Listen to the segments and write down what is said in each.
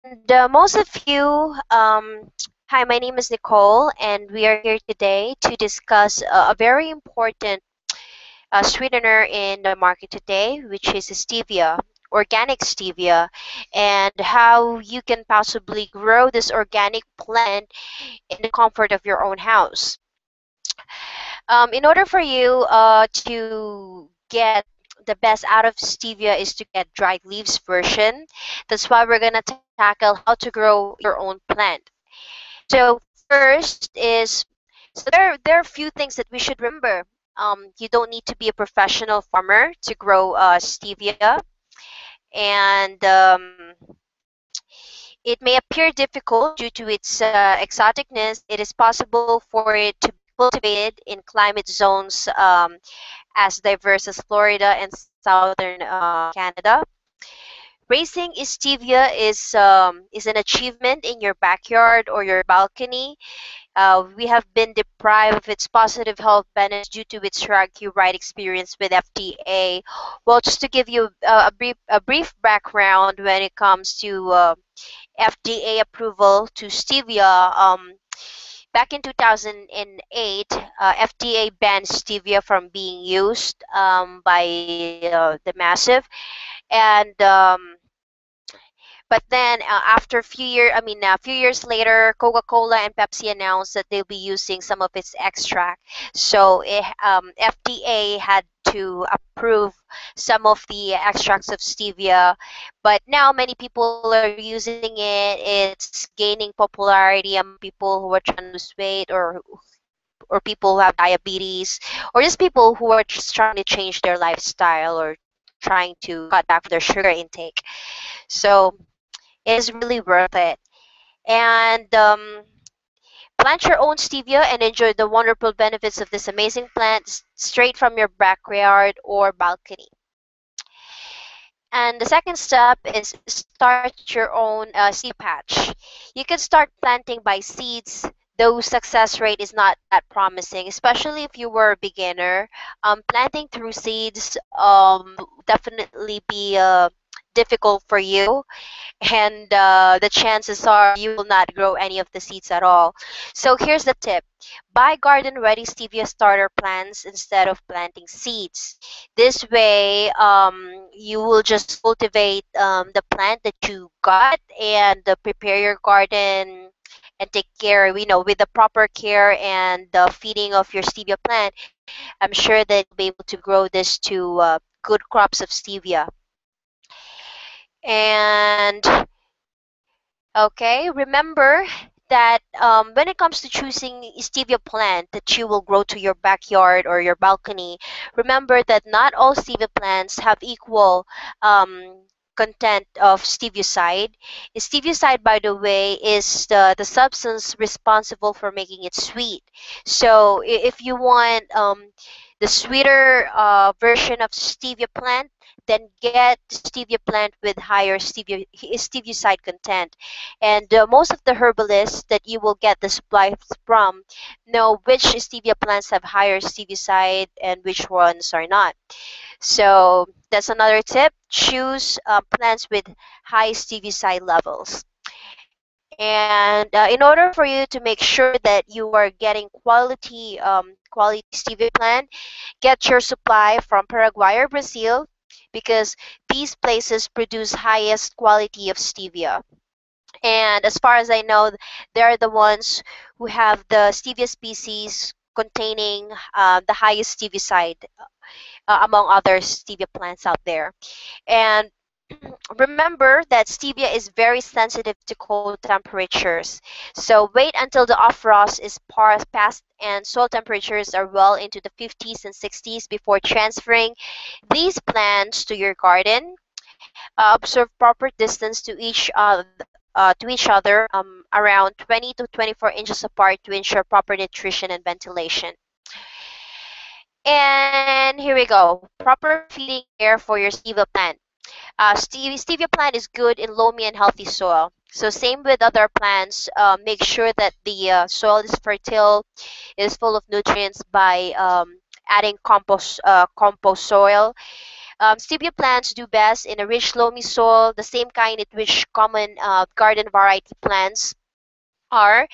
And most of you, hi, my name is Nicole, and we are here today to discuss a very important sweetener in the market today, which is stevia, organic stevia, and how you can possibly grow this organic plant in the comfort of your own house. In order for you to get the best out of stevia is to get dried leaves version. That's why we're gonna tackle how to grow your own plant. So first is there are a few things that we should remember. You don't need to be a professional farmer to grow stevia, and it may appear difficult due to its exoticness. It is possible for it to be cultivated in climate zones as diverse as Florida and southern Canada. Raising stevia is an achievement in your backyard or your balcony. We have been deprived of its positive health benefits due to its rocky ride experience with FDA. Well, just to give you a brief background when it comes to FDA approval to stevia. Back in 2008, FDA banned stevia from being used by the massive, and but then a few years later, Coca-Cola and Pepsi announced that they'll be using some of its extract. So FDA had to approve some of the extracts of stevia, but now many people are using it. It's gaining popularity among people who are trying to lose weight, or people who have diabetes, or just people who are just trying to change their lifestyle or trying to cut back their sugar intake. So it is really worth it. And plant your own stevia and enjoy the wonderful benefits of this amazing plant straight from your backyard or balcony. And the second step is start your own stevia patch. You can start planting by seeds, though success rate is not that promising, especially if you were a beginner. Planting through seeds definitely be difficult for you, and the chances are you will not grow any of the seeds at all. So here's the tip: buy garden ready stevia starter plants instead of planting seeds. This way, you will just cultivate the plant that you got and prepare your garden and take care, with the proper care and the feeding of your stevia plant. I'm sure that you'll be able to grow this to good crops of stevia. And okay, remember that when it comes to choosing stevia plant that you will grow to your backyard or your balcony, remember that not all stevia plants have equal content of stevicide. Stevicide, by the way, is the substance responsible for making it sweet. So if you want the sweeter version of stevia plant, then get stevia plant with higher stevicide content. And most of the herbalists that you will get the supplies from know which stevia plants have higher stevicide and which ones are not. So that's another tip: choose plants with high stevicide levels. And in order for you to make sure that you are getting quality stevia plant, get your supply from Paraguay or Brazil, because these places produce highest quality of stevia. And as far as I know, they're the ones who have the stevia species containing the highest stevicide among other stevia plants out there. And remember that stevia is very sensitive to cold temperatures. So wait until the off-frost is past and soil temperatures are well into the 50s and 60s before transferring these plants to your garden. Observe proper distance to each other, around 20 to 24 inches apart to ensure proper nutrition and ventilation. And here we go. Proper feeding and care for your stevia plant. Stevia plant is good in loamy and healthy soil. So same with other plants, make sure that the soil is fertile, is full of nutrients by adding compost soil. Stevia plants do best in a rich loamy soil, the same kind in which common garden variety plants are,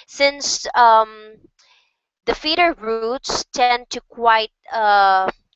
since the feeder roots tend to quite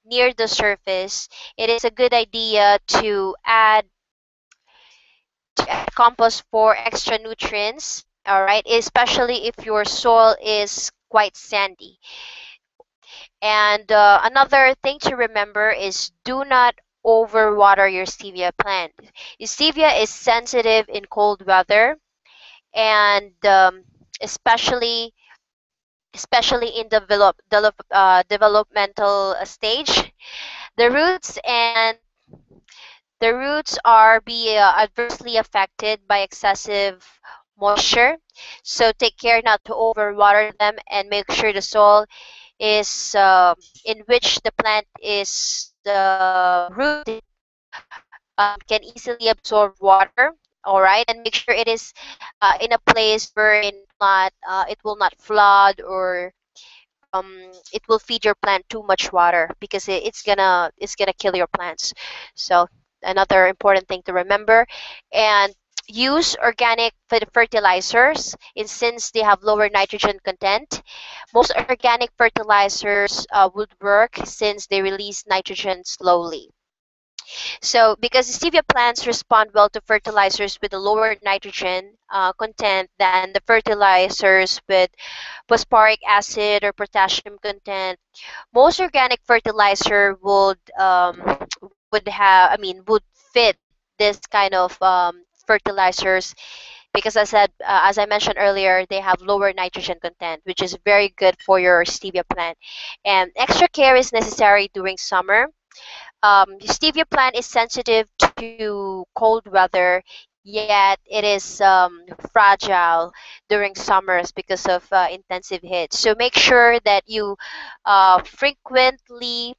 near the surface. It is a good idea to add compost for extra nutrients. All right, especially if your soil is quite sandy. And another thing to remember is do not overwater your stevia plant. Stevia is sensitive in cold weather, and especially in developmental stage. The roots and the roots are be adversely affected by excessive moisture. So take care not to overwater them and make sure the soil is in which the plant is rooted can easily absorb water. All right, and make sure it is in a place wherein it will not flood, or it will feed your plant too much water, because it's gonna kill your plants. So another important thing to remember. And use organic fertilizers, and since they have lower nitrogen content, most organic fertilizers would work since they release nitrogen slowly. So, because stevia plants respond well to fertilizers with a lower nitrogen content than the fertilizers with phosphoric acid or potassium content, most organic fertilizer would fit this kind of fertilizers, because as I mentioned earlier, they have lower nitrogen content, which is very good for your stevia plant. And extra care is necessary during summer. Stevia plant is sensitive to cold weather, yet it is fragile during summers because of intensive heat. So make sure that you frequently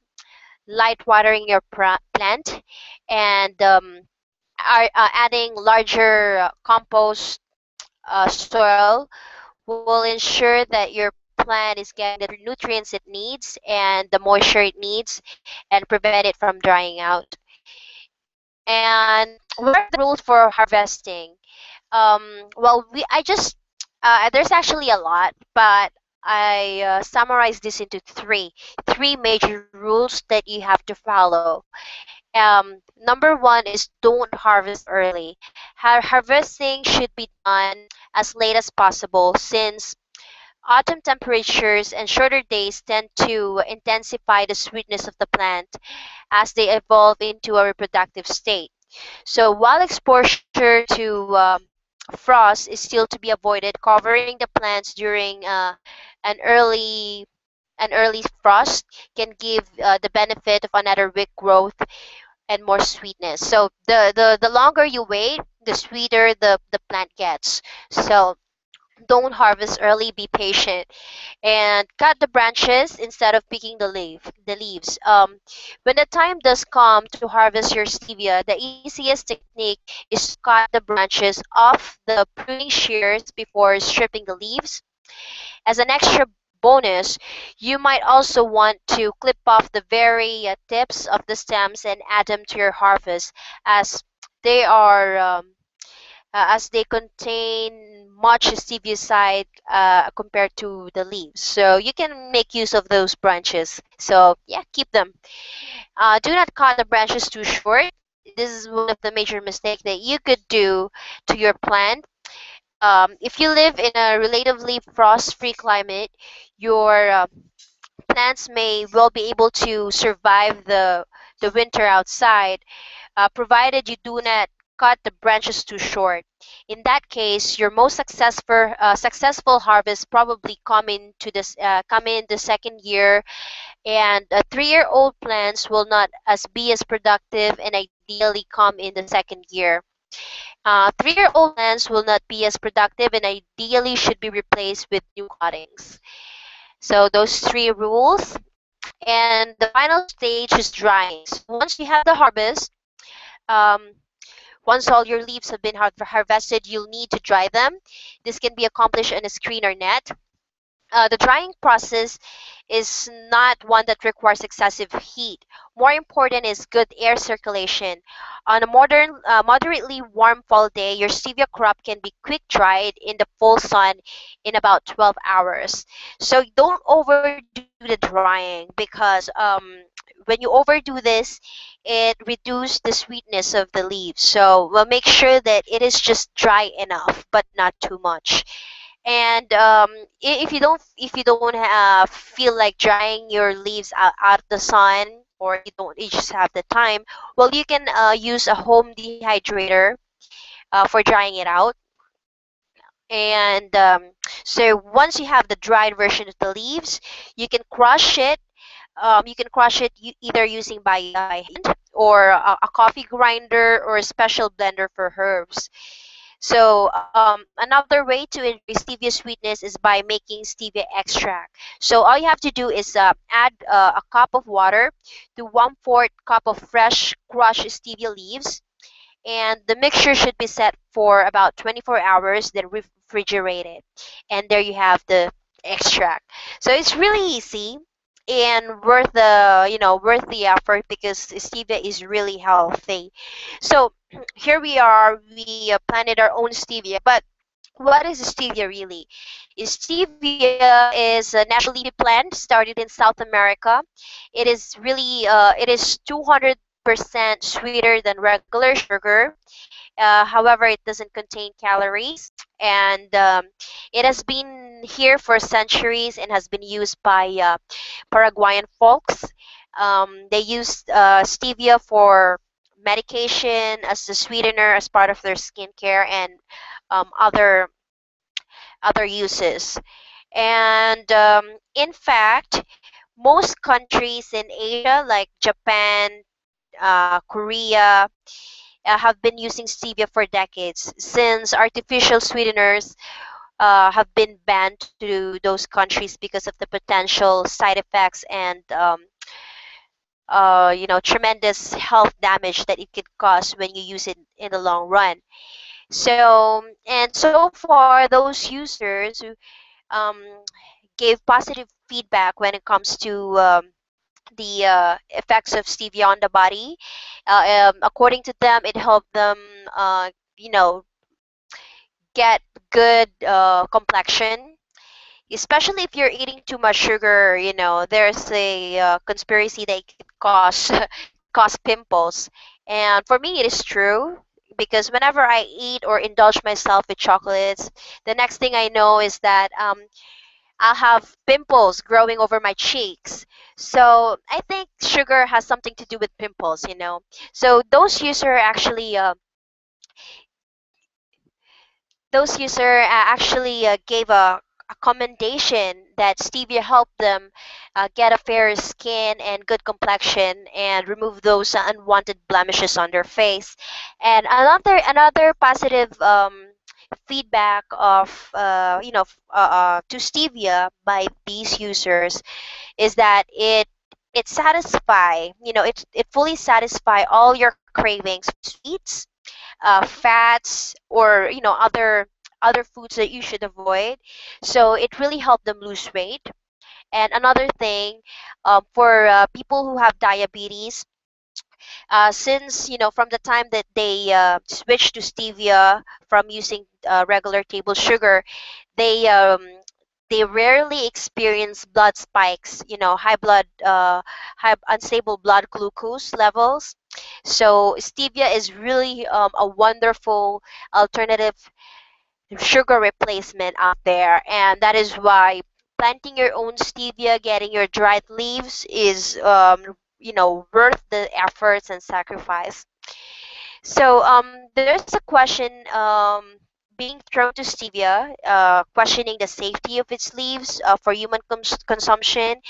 light watering your plant, and are adding larger compost soil will ensure that your plant is getting the nutrients it needs and the moisture it needs, and prevent it from drying out. And what are the rules for harvesting? Well, I just there's actually a lot, but I summarized this into three major rules that you have to follow. Number one is don't harvest early. Harvesting should be done as late as possible, since autumn temperatures and shorter days tend to intensify the sweetness of the plant as they evolve into a reproductive state. So while exposure to frost is still to be avoided, covering the plants during an early an early frost can give the benefit of another week growth and more sweetness. So the longer you wait, the sweeter the plant gets. So don't harvest early, be patient, and cut the branches instead of picking the leaves. When the time does come to harvest your stevia, the easiest technique is to cut the branches off the pruning shears before stripping the leaves. As an extra bonus, you might also want to clip off the very tips of the stems and add them to your harvest, as they are as they contain much steviocyte compared to the leaves. So you can make use of those branches. So yeah, keep them. Do not cut the branches too short. This is one of the major mistakes that you could do to your plant. If you live in a relatively frost-free climate, your plants may well be able to survive the winter outside, provided you do not cut the branches too short. In that case, your most successful harvest probably come in the second year, and 3-year-old plants will not as be as productive and ideally come in the second year. 3-year-old plants will not be as productive and ideally should be replaced with new cuttings. So those three rules. And the final stage is drying. So once you have the harvest, um, once all your leaves have been harvested, you'll need to dry them. This can be accomplished in a screen or net. The drying process is not one that requires excessive heat. More important is good air circulation. On a moderately warm fall day, your stevia crop can be quick dried in the full sun in about 12 hours. So don't overdo the drying because when you overdo this, it reduces the sweetness of the leaves. So we'll make sure that it is just dry enough, but not too much. And if you don't feel like drying your leaves out of the sun, or you just have the time, well, you can use a home dehydrator for drying it out. And so once you have the dried version of the leaves, you can crush it. Either using by hand, or a coffee grinder, or a special blender for herbs. So another way to enjoy stevia sweetness is by making stevia extract. So all you have to do is add a cup of water to 1/4 cup of fresh crushed stevia leaves, and the mixture should be set for about 24 hours, then refrigerated. And there you have the extract. So it's really easy and worth the effort, because stevia is really healthy. So here we are, we planted our own stevia. But what is stevia really? Stevia is a natural leafy plant started in South America. It is 200% sweeter than regular sugar. However, it doesn't contain calories, and it has been here for centuries and has been used by Paraguayan folks. They use stevia for medication, as a sweetener, as part of their skincare, and other uses. And in fact, most countries in Asia, like Japan, Korea, have been using stevia for decades, since artificial sweeteners have been banned to those countries because of the potential side effects and tremendous health damage that it could cause when you use it in the long run. So, and so far, those users who um, gave positive feedback when it comes to the effects of stevia on the body. According to them, it helped them, you know, get good complexion. Especially if you're eating too much sugar, there's a conspiracy that it could cause cause pimples. And for me, it is true, because whenever I eat or indulge myself with chocolates, the next thing I know is that I'll have pimples growing over my cheeks. So I think sugar has something to do with pimples. So those user actually gave a commendation that stevia helped them get a fairer skin and good complexion, and remove those unwanted blemishes on their face. And another positive feedback of to stevia by these users is that it fully satisfy all your cravings for sweets, fats, or other foods that you should avoid. So it really helped them lose weight. And another thing, for people who have diabetes, since from the time that they switched to stevia from using regular table sugar, they um, they rarely experience blood spikes, high unstable blood glucose levels. So stevia is really a wonderful alternative sugar replacement out there, and that is why planting your own stevia, getting your dried leaves, is worth the efforts and sacrifice. So there's a question being thrown to stevia, questioning the safety of its leaves for human consumption.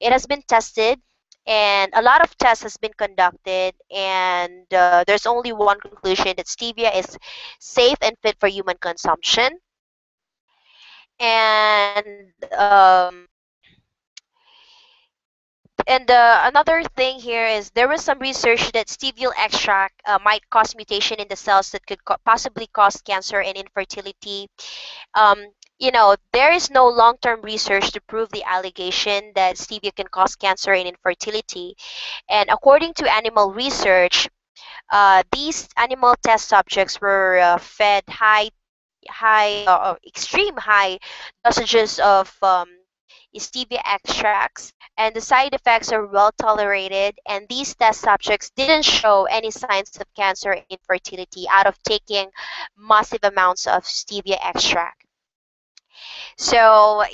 It has been tested, and a lot of tests has been conducted, and there's only one conclusion, that stevia is safe and fit for human consumption. And another thing here is there was some research that stevia extract might cause mutation in the cells that could possibly cause cancer and infertility. Um, there is no long-term research to prove the allegation that stevia can cause cancer and infertility. And according to animal research, these animal test subjects were fed extreme high dosages of stevia extracts, and the side effects are well tolerated. And these test subjects didn't show any signs of cancer and infertility out of taking massive amounts of stevia extract. So,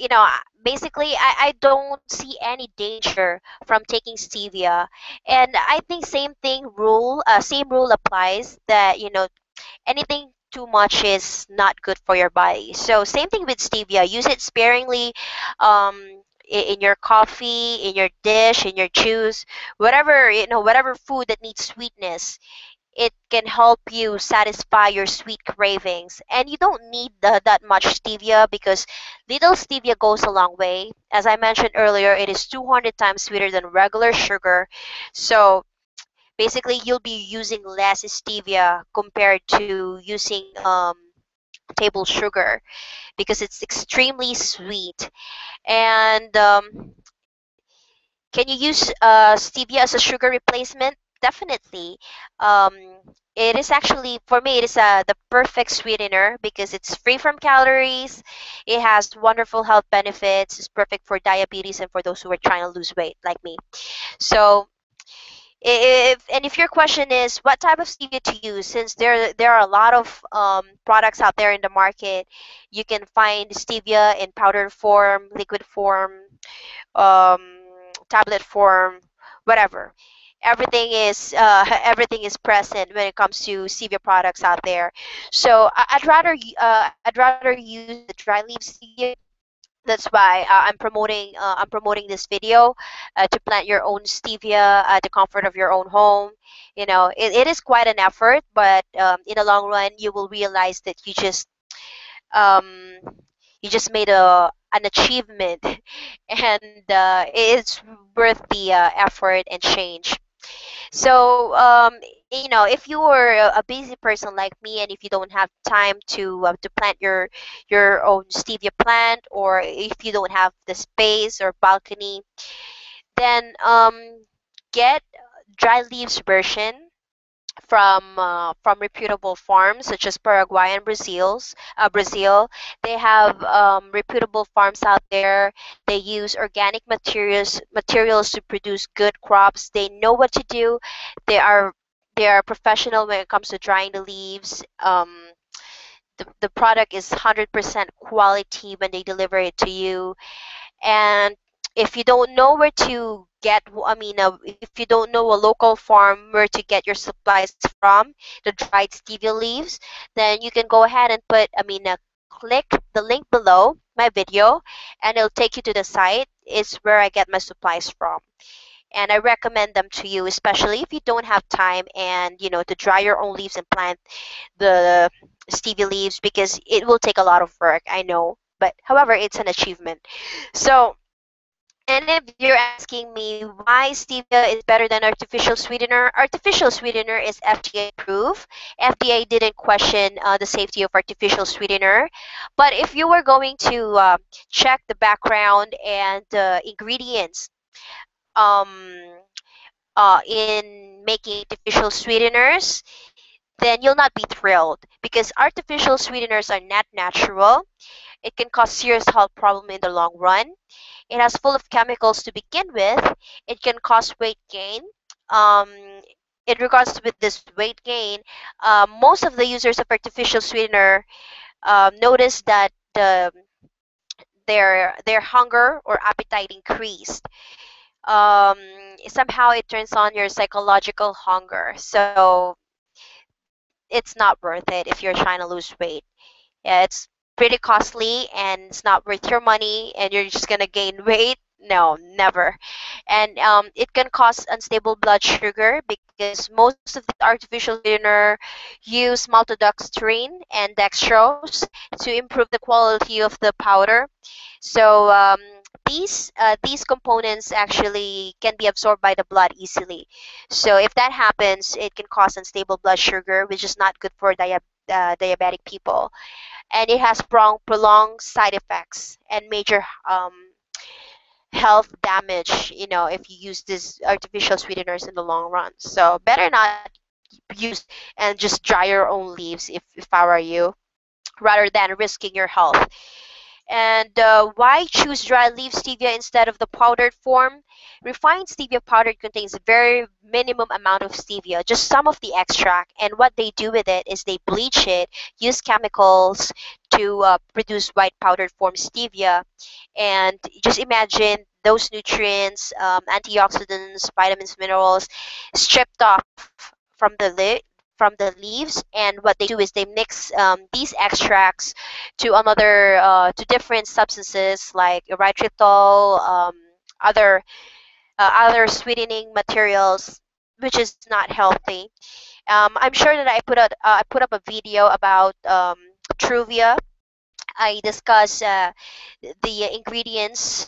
basically, I don't see any danger from taking stevia. And I think same rule applies that, anything too much is not good for your body. So same thing with stevia. Use it sparingly, in your coffee, in your dish, in your juice, whatever food that needs sweetness. It can help you satisfy your sweet cravings, and you don't need that much stevia, because little stevia goes a long way. As I mentioned earlier, it is 200 times sweeter than regular sugar. So basically, you'll be using less stevia compared to using table sugar, because it's extremely sweet. And can you use stevia as a sugar replacement? Definitely. Um, it is actually, for me, it is the perfect sweetener, because it's free from calories. It has wonderful health benefits. It's perfect for diabetes and for those who are trying to lose weight like me. So, if your question is what type of stevia to use, since there are a lot of products out there in the market, you can find stevia in powder form, liquid form, um, tablet form, whatever. Everything is present when it comes to stevia products out there. So I'd rather use the dry leaf stevia. That's why I'm promoting this video, to plant your own stevia at the comfort of your own home. It is quite an effort, but in the long run, you will realize that um, you just made an achievement, and it's worth the effort and change. So, if you are a busy person like me, and if you don't have time to plant your own stevia plant, or if you don't have the space or balcony, then get dry leaves version from reputable farms such as Paraguay and Brazil. They have reputable farms out there. They use organic materials to produce good crops. They know what to do. They are they are professional when it comes to drying the leaves. The product is 100% quality when they deliver it to you. And if you don't know where to if you don't know a local farm where to get your supplies from, the dried stevia leaves, then you can go ahead and click the link below my video, and it'll take you to the site. It's where I get my supplies from. And I recommend them to you, especially if you don't have time and to dry your own leaves and plant the stevia leaves, because it will take a lot of work, I know, but however, it's an achievement. So, and if you're asking me why stevia is better than artificial sweetener is FDA approved. FDA didn't question the safety of artificial sweetener. But if you were going to check the background and ingredients um, in making artificial sweeteners, then you'll not be thrilled, because artificial sweeteners are not natural. It can cause serious health problem in the long run. It has full of chemicals to begin with. It can cause weight gain. Um, in regards with this weight gain, most of the users of artificial sweetener notice that their hunger or appetite increased. Um, Somehow it turns on your psychological hunger. So it's not worth it if you're trying to lose weight. Yeah, it's pretty costly, and it's not worth your money, and you're just gonna gain weight. No, never. And it can cause unstable blood sugar, because most of the artificial sweetener use maltodextrin and dextrose to improve the quality of the powder. So these components actually can be absorbed by the blood easily. So if that happens, it can cause unstable blood sugar, which is not good for diabetic people. and it has prolonged side effects and major health damage, if you use these artificial sweeteners in the long run. So better not use and just dry your own leaves if I were you, rather than risking your health. And why choose dry leaf stevia instead of the powdered form? Refined stevia powder contains a very minimum amount of stevia, just some of the extract. And what they do with it is they bleach it, use chemicals to produce white powdered form stevia. And just imagine those nutrients, antioxidants, vitamins, minerals, stripped off from the from the leaves. And what they do is they mix these extracts to another to different substances like erythritol, other sweetening materials, which is not healthy. I'm sure that I put up a video about Truvia. I discuss the ingredients,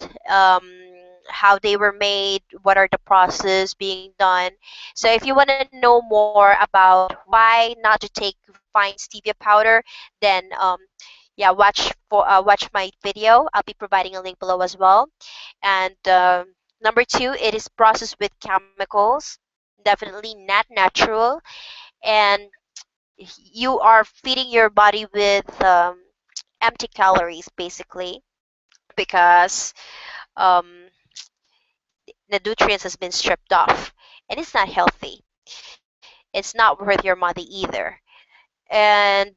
how they were made, what are the process being done. So if you want to know more about why not to take refined stevia powder, then yeah, watch my video. I'll be providing a link below as well. And number two, it is processed with chemicals, definitely not natural, and you are feeding your body with empty calories basically, because um, the nutrients has been stripped off, and it's not healthy. It's not worth your money either. And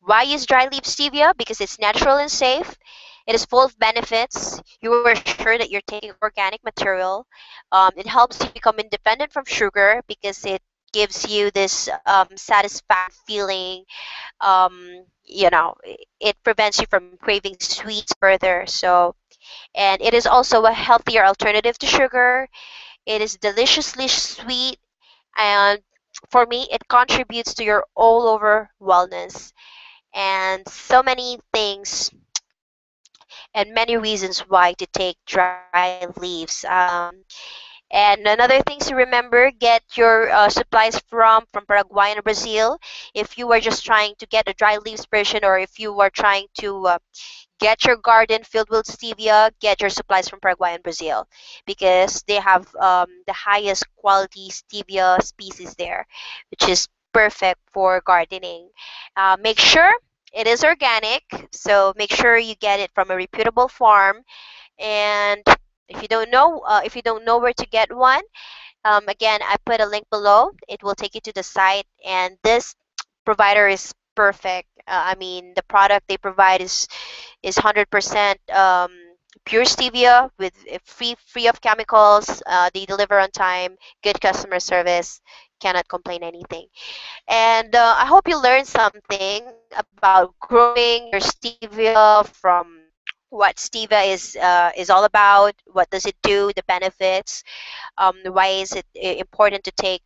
why use dry leaf stevia? Because it's natural and safe. It is full of benefits. You are sure that you're taking organic material. It helps you become independent from sugar because it gives you this satisfying feeling. It prevents you from craving sweets further. So, and it is also a healthier alternative to sugar. It is deliciously sweet, and for me, it contributes to your all over wellness, and so many things and many reasons why to take dry leaves. And another thing to remember, get your supplies from Paraguay and Brazil. If you are just trying to get a dry leaves version, or if you are trying to get your garden filled with stevia, get your supplies from Paraguay and Brazil, because they have the highest quality stevia species there, which is perfect for gardening. Make sure it is organic, so make sure you get it from a reputable farm. And if you don't know where to get one, again, I put a link below. It will take you to the site, and this provider is perfect. I mean, the product they provide is 100% pure stevia with free of chemicals. They deliver on time, good customer service. Cannot complain anything. And I hope you learned something about growing your stevia, from what stevia is all about, what does it do, the benefits, why is it important to take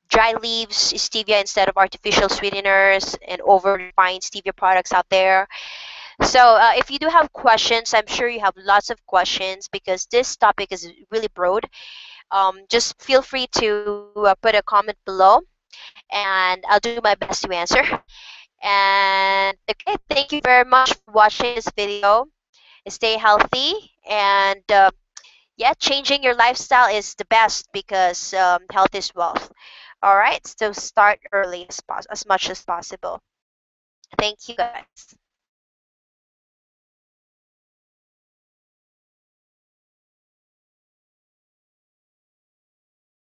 dry leaves stevia instead of artificial sweeteners and over refined stevia products out there. So if you do have questions, I'm sure you have lots of questions because this topic is really broad. Just feel free to put a comment below, and I'll do my best to answer. And okay, thank you very much for watching this video. Stay healthy, and yeah, changing your lifestyle is the best because health is wealth. All right, so start early as much as possible. Thank you, guys.